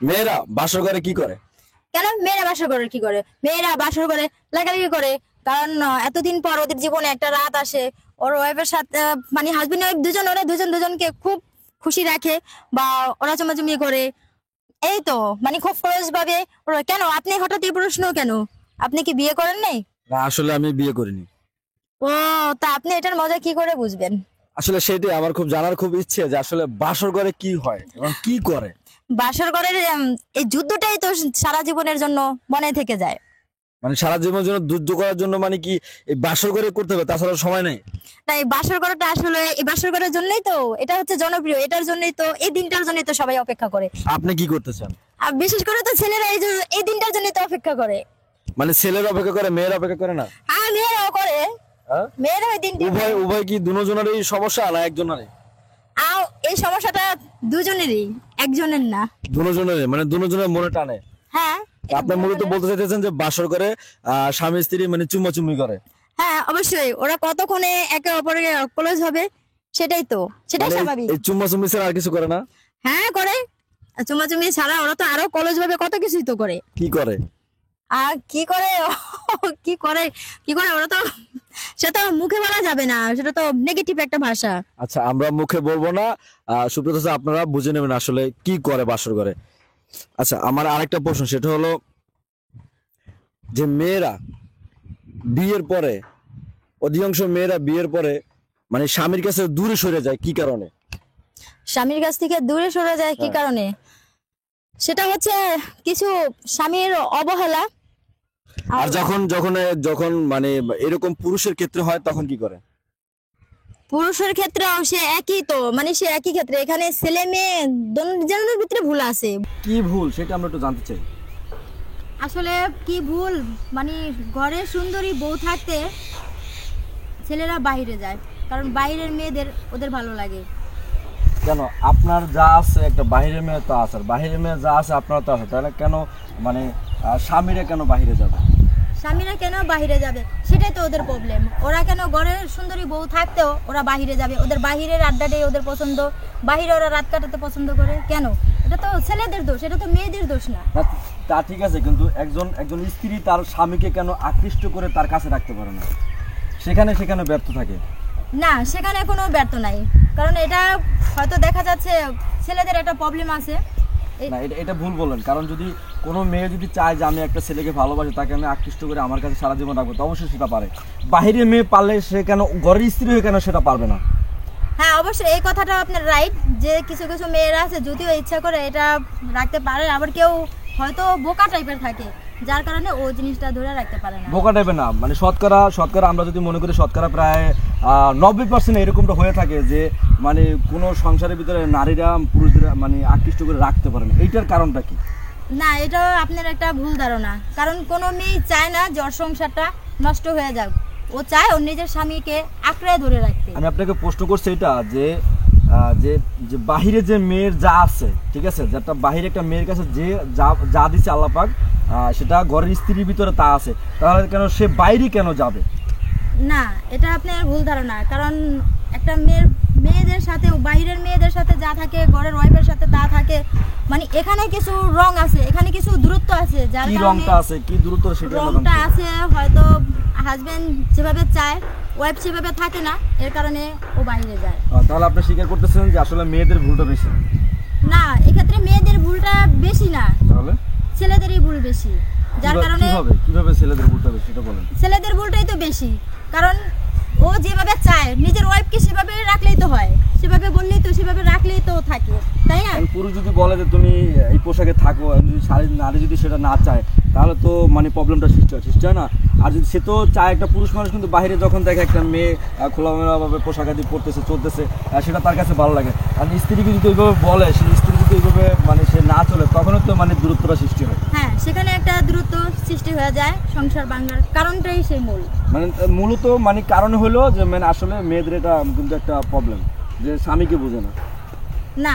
মেয়েরা বাসর ঘরে কি করে? কেন মেয়েরা বাসর করে কি করে? মেয়েরা বাসর করে লাগালাগি করে, কারণ এতদিন পর ওদের জীবনে একটা রাত আসে। ওর ওয়াইফের সাথে মানে হাজবেন্ড ওয়াইফ দুজন, ওরা দুজন দুজনকে খুব খুশি রাখে বা ওরা চুমাচুমি করে। এই তো মানে খুব ক্লোজ ভাবে ওরা। কেন আপনি হঠাৎ এই প্রশ্ন কেন? আপনি কি বিয়ে করেন নাই? না, আসলে আমি বিয়ে করিনি। ও, তা আপনি এটার মজা কি করে বুঝবেন? আসলে সেটাই আমার খুব জানার খুব ইচ্ছে যে আসলে বাসর ঘরে কি হয় এবং কি করে। বাসর ঘরের এই যুদ্ধটাই তো সারা জীবনের জন্য মনে থেকে যায়। মানে সারা জীবনের জন্য যুদ্ধ করার জন্য মানে কি এই বাসর ঘরে করতে হবে, তাছাড়া সময় নেই? তাই বাসর ঘরটা আসলে এই বাসর ঘরের জন্যই তো এটা হচ্ছে জনপ্রিয়, এটার জন্যই তো, এই দিনটার জন্যই তো সবাই অপেক্ষা করে। আপনি কি করতে চান? আর বিশেষ করে তো ছেলেরা এই দিনটার জন্যই তো অপেক্ষা করে। মানে ছেলেরা অপেক্ষা করে, মেয়েরা অপেক্ষা করে না? আর মেয়েরাও করে, হ্যাঁ? মেয়েরা ওই দিনটি উভয় উভয় কি দুজনেরই সমস্যা না একজনেরই? আর এই সমস্যাটা দুজনেরই, একজনের না। দুজনেরই, মানে দুজনের মনে টানে। হ্যাঁ, আপনি মূলত বলতে চাইতেছেন যে বাসর করে স্বামী স্ত্রী মানে চুম্মাচুম্মি করে। হ্যাঁ অবশ্যই, ওরা কতক্ষণে একে অপরের ক্লোজ হবে সেটাই তো, সেটাই মানে স্বাভাবিক। এই চুম্মাচুম্মি ছাড়া আর কিছু করে না? হ্যাঁ করে, চুমাচুমি ছাড়া ওরা তো আরো ক্লোজ ভাবে কত কিছুই তো করে। কি করে? আর কি করে কি করে কি করে ওরা তো, সেটা মুখে বলা যাবে না, সেটা তো নেগেটিভ একটা ভাষা। আচ্ছা, আমরা মুখে বলবো না, সুব্রত স্যার আপনারা বুঝে নেবেন আসলে কি করে বাসর করে। আচ্ছা, আমার আরেকটা প্রশ্ন, সেটা হলো যে মেয়েরা বিয়ের পরে, অধিকাংশ মেয়েরা বিয়ের পরে মানে স্বামীর কাছে দূরে সরে যায় কি কারণে? স্বামীর কাছ থেকে দূরে সরে যায় কি হ্যাঁ। কারণে? সেটা হচ্ছে কিছু স্বামীর অবহেলা। আর যখন যখন যখন মানে এরকম পুরুষের ক্ষেত্রে হয় তখন কি করে? পুরুষের ক্ষেত্রেও সে একই তো, মানে সে একই ক্ষেত্রে, এখানে ছেলে মেয়ে দুজনের ভিতরে ভুল আছে। কি ভুল সেটা আমরা একটু জানতে চাই। আসলে কি ভুল, মানে ঘরে সুন্দরী বউ থাকতে ছেলেরা বাইরে যায়, কারণ বাইরের মেয়েদের ওদের ভালো লাগে। কেন আপনার যা আছে একটা বাহিরের মেয়ে তো আছে, আর বাহিরের মেয়ে যা আছে আপনার তো আছে, তাহলে কেন মানে স্বামীরা কেন বাহিরে যাবে? স্বামীরা কেন বাহিরে যাবে সেটাই তো ওদের প্রবলেম। ওরা কেন ঘরের সুন্দরী বউ থাকতেও ওরা বাহিরে যাবে? ওদের বাহিরের আড্ডাটাই ওদের পছন্দ, বাহিরে ওরা রাত কাটাতে পছন্দ করে। কেন? এটা তো ছেলেদের দোষ, এটা তো মেয়েদের দোষ না। তা ঠিক আছে, কিন্তু একজন একজন স্ত্রী তার স্বামীকে কেন আকৃষ্ট করে তার কাছে রাখতে পারে না? সেখানে সেখানে ব্যর্থ থাকে। না, সেখানে কোনো ব্যর্থ নাই, কারণ এটা হয়তো দেখা যাচ্ছে ছেলেদের একটা প্রবলেম আছে। না, এটা ভুল বলেন। কারণ যদি কোনো মেয়ে যদি চায় যে আমি একটা ছেলেকে ভালোবাসি, তাকে আমি আকৃষ্ট করে আমার কাছে সারা জীবন রাখবো, তো অবশ্যই সেটা পারে। বাহিরে মেয়ে পারলে সে কেন ঘরের স্ত্রী হয়ে কেন সেটা পারবে না? হ্যাঁ অবশ্যই, এই কথাটা আপনার রাইট, যে কিছু কিছু মেয়েরা আছে যদিও ইচ্ছা করে এটা রাখতে পারে, আবার কেউ হয়তো বোকা টাইপের থাকে, যার কারণে ও জিনিসটা ধরে রাখতে পারে না। বোকা টাইপের না, মানে শতকরা শতকরা আমরা যদি মনে করি শতকরা প্রায় 90% এরকমটা হয়ে থাকে যে মানে কোনো সংসারের ভিতরে নারীরা পুরুষদের মানে আকৃষ্ট করে রাখতে পারে না। এইটার কারণটা কি? না, এটা আপনার একটা ভুল ধারণা, কারণ কোনো মেয়ে চায় না যে ওর সংসারটা নষ্ট হয়ে যাক, ও চায় ওর নিজের স্বামীকে আঁকড়ে ধরে রাখতে। আমি আপনাকে প্রশ্ন করছি এটা যে যে যে বাহিরে যে মেয়ের যা আছে, ঠিক আছে, যেটা বাহিরে একটা মেয়ের কাছে যে যা যা দিচ্ছে আল্লাহ পাক, সেটা ঘরের স্ত্রীর ভিতরে তা আছে, তাহলে কেন সে বাইরে কেন যাবে? না, এটা আপনার ভুল ধারণা, কারণ একটা মেয়েদের সাথে, বাইরের মেয়েদের সাথে যা থাকে, ঘরের ওয়াইফের সাথে তা থাকে, মানে এখানে কিছু রং আছে, এখানে কিছু দূরত্ব আছে, যার কি কারণে রংটা আছে, কি দূরত্ব সেটা রংটা আছে। হয়তো হাজবেন্ড যেভাবে চায় ওয়াইফ সেভাবে থাকে না, এর কারণে ও বাইরে যায়। তাহলে আপনি স্বীকার করতেছেন যে আসলে মেয়েদের ভুলটা বেশি? না, এক্ষেত্রে মেয়েদের ভুলটা বেশি না, তাহলে ছেলেদেরই ভুল বেশি, যার কারণে কিভাবে ছেলেদের ভুলটা বেশি সেটা বলেন। ছেলেদের ভুলটাই তো বেশি, কারণ ও যেভাবে চায় নিজের ওয়াইফকে সেভাবে রাখলেই তো হয়, সেভাবে বললেই তো, সেভাবে রাখলেই তো থাকে, তাই না? পুরুষ যদি বলে যে তুমি এই পোশাকে থাকো, নারী যদি সেটা না চায়, তাহলে তো মানে প্রবলেমটা সৃষ্টি হয় না? আর যদি সে তো চায়, একটা পুরুষ মানুষ কিন্তু বাইরে যখন দেখে একটা মেয়ে খোলামেলাভাবে পোশাক আদি পরতেছে চলতেছে, সেটা তার কাছে ভালো লাগে। আর স্ত্রীকে যদি ওইভাবে বলে, সেই স্ত্রী যদি ওইভাবে মানে সে না চলে, তখনও তো মানে দূরত্বটা সৃষ্টি হয়। হ্যাঁ, সেখানে একটা দূরত্ব সৃষ্টি হয়ে যায়, সংসার ভাঙার কারণটাই সেই মূল। মানে মূলত মানে কারণ হলো যে মানে আসলে মেয়েদের এটা কিন্তু একটা প্রবলেম যে স্বামীকে বোঝে না। না,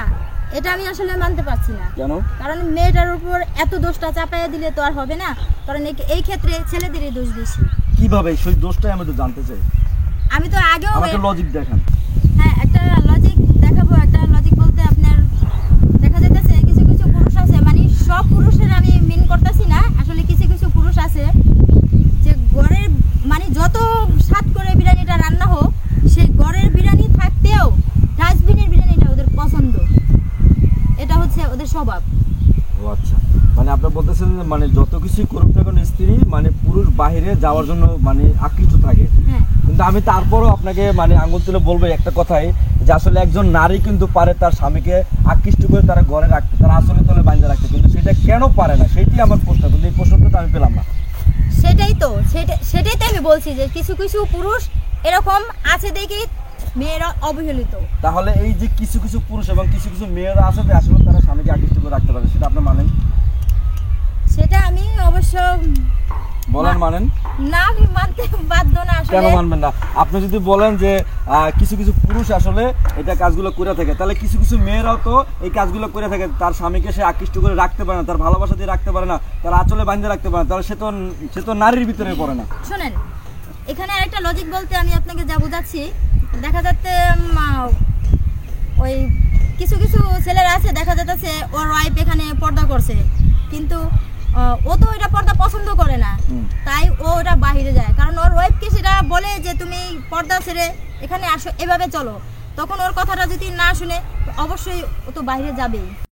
এটা আমি আসলে মানতে পারছি না। কেন? কারণ মেয়েটার উপর এত দোষটা চাপাইয়া দিলে তো আর হবে না, কারণ এই ক্ষেত্রে ছেলেদেরই দোষ বেশি। কিভাবে সেই দোষটাই আমি একটু জানতে চাই। আমি তো আগেও আমাকে লজিক দেখান। হ্যাঁ, একটা লজিক দেখাবো। একটা লজিক বলতে আপনার দেখা যাইতেছে কিছু কিছু পুরুষ আছে মানে ও আচ্ছা, মানে আপনি বলতেছেন যে মানে যত কিছুই করুক না কোনো স্ত্রী মানে পুরুষ বাহিরে যাওয়ার জন্য মানে আকৃষ্ট থাকে। হ্যাঁ কিন্তু আমি তারপরও আপনাকে মানে আঙুল তুলে বলবো একটা কথাই, যে আসলে একজন নারী কিন্তু পারে তার স্বামীকে আকৃষ্ট করে তারা ঘরে রাখতে, তারা আসলে তলে বাঁধা রাখতে, কিন্তু সেটা কেন পারে না সেটাই আমার প্রশ্ন, কিন্তু এই প্রশ্নটা তো আমি পেলাম না। সেটাই তো আমি বলছি যে কিছু কিছু পুরুষ এরকম আছে দেখি মেয়েরা অবহেলিত। তাহলে এই যে কিছু কিছু পুরুষ এবং কিছু কিছু মেয়েরা আছে যে আসলে তারা স্বামীকে আকৃষ্ট করে রাখতে পারে, সেটা আপনি মানেন? সেটা আমি অবশ্য বলেন মানেন? না, আমি মানতে বাধ্য না আসলে। কেন মানবেন না? আপনি যদি বলেন যে কিছু কিছু পুরুষ আসলে এটা কাজগুলো করে থাকে, তাহলে কিছু কিছু মেয়েরাও তো এই কাজগুলো করে থাকে, তার স্বামীকে সে আকৃষ্ট করে রাখতে পারে না, তার ভালোবাসা দিয়ে রাখতে পারে না, তার আঁচলে বাঁধে রাখতে পারে না, তাহলে সে তো নারীর ভিতরে পড়ে না। শোনেন, এখানে আরেকটা লজিক বলতে আমি আপনাকে যা বোঝাচ্ছি, দেখা যাচ্ছে ওই কিছু কিছু ছেলেরা আছে দেখা যাচ্ছে ওর ওয়াইফ এখানে পর্দা করছে, কিন্তু ও তো এটা পর্দা পছন্দ করে না, তাই ও ওটা বাইরে যায়, কারণ ওর ওয়াইফকে সেটা বলে যে তুমি পর্দা ছেড়ে এখানে আসো, এভাবে চলো, তখন ওর কথাটা যদি না শুনে অবশ্যই ও তো বাইরে যাবেই।